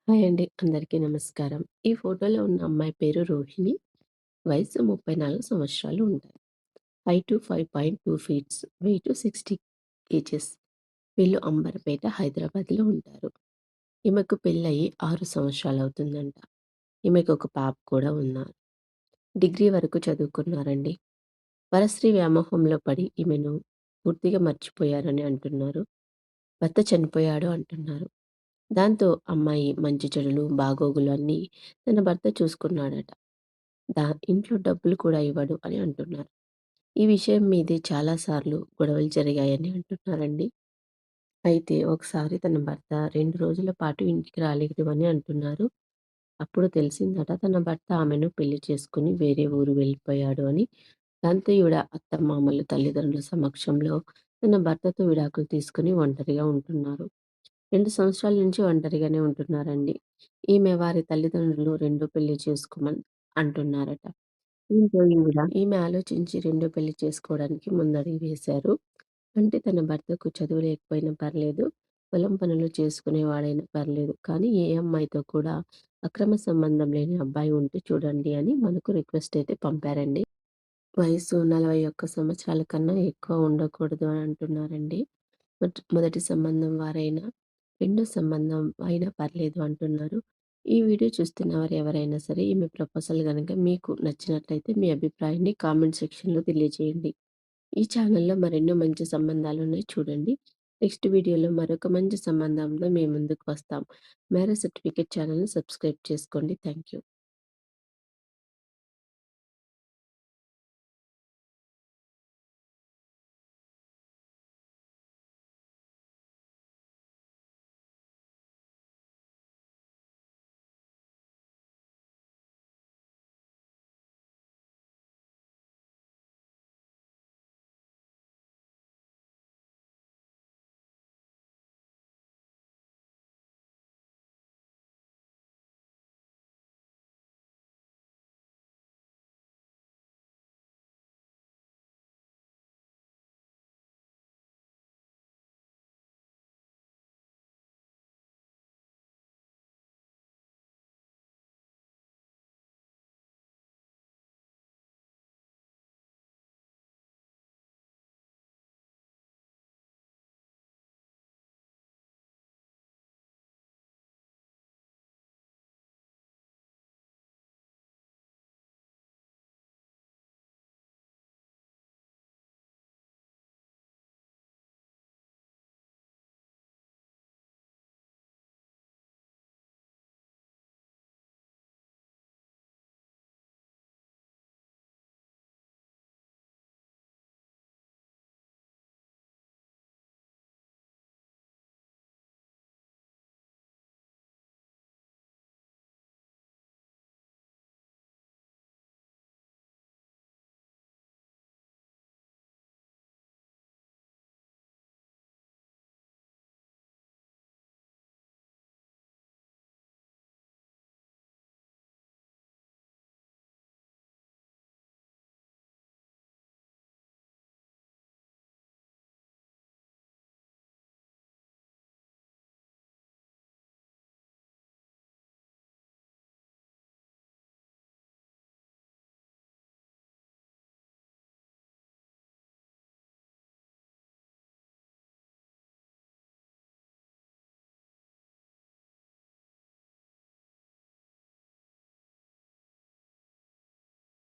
Hi అండి. అందరికీ నమస్కారం. ఈ ఫోటోలో ఉన్న అమ్మాయి పేరు రోహిణి. వయసు 34 సంవత్సరాలు ఉంటాయి. Height 5.2 feets, weight 60 KGs. వీళ్ళు అంబర్పేట, హైదరాబాద్‌లో ఉంటారు. ఈమెకు పెళ్ళయి 6 సంవత్సరాలవుతుందంట. ఈమెకు ఒక పాప కూడా ఉన్నారు. డిగ్రీ వరకు చదువుకున్నారండి. పరస్త్రీ వ్యామోహంలో పడి ఈమెను పూర్తిగా మర్చిపోయారని అంటున్నారు. భర్త చనిపోయాడు అంటున్నారు. దాంతో అమ్మాయి మంచి చెడులు, బాగోగులు అన్నీ తన భర్త చూసుకున్నాడట. ఇంట్లో డబ్బులు కూడా ఇవ్వడు అని అంటున్నారు. ఈ విషయం మీదే చాలా సార్లు గొడవలు జరిగాయని అంటున్నారండి. అయితే ఒకసారి తన భర్త 2 రోజుల పాటు ఇంటికి రాలేదు అని అంటున్నారు. అప్పుడు తెలిసిందట తన భర్త ఆమెను పెళ్లి చేసుకొని వేరే ఊరు వెళ్ళిపోయాడు అని. దాంతో ఈవిడ అత్తమామలు, తల్లిదండ్రుల సమక్షంలో తన భర్తతో విడాకులు తీసుకొని ఒంటరిగా ఉంటున్నారు. 2 సంవత్సరాల నుంచి ఒంటరిగానే ఉంటున్నారండి. ఈమె వారి తల్లిదండ్రులు రెండో పెళ్లి చేసుకోమని అంటున్నారట. దీంతో ఈమె ఆలోచించి రెండో పెళ్లి చేసుకోవడానికి ముందడుగు వేశారు. అంటే తన భర్తకు చదువు లేకపోయినా పర్లేదు, పొలం పనులు చేసుకునేవాడైనా పర్లేదు, కానీ ఏ అమ్మాయితో కూడా అక్రమ సంబంధం లేని అబ్బాయి ఉంటే చూడండి అని మనకు రిక్వెస్ట్ అయితే పంపారండి. వయసు 41 సంవత్సరాల కన్నా ఎక్కువ ఉండకూడదు అని అంటున్నారండి. మొదటి సంబంధం వారైనా, రెండో సంబంధం అయినా పర్లేదు అంటున్నారు. ఈ వీడియో చూస్తున్న వారు ఎవరైనా సరే ఈమె ప్రపోజల్ గనక మీకు నచ్చినట్లయితే మీ అభిప్రాయాన్ని కామెంట్ సెక్షన్‌లో తెలియజేయండి. ఈ ఛానల్‌లో మరెన్నో మంచి సంబంధాలున్నాయి చూడండి. నెక్స్ట్ వీడియోలో మరొక మంచి సంబంధంతో మీ ముందుకు వస్తాం. మ్యారేజ్ సర్టిఫికేట్ ఛానల్‌ని సబ్స్క్రైబ్ చేసుకోండి. Thank you.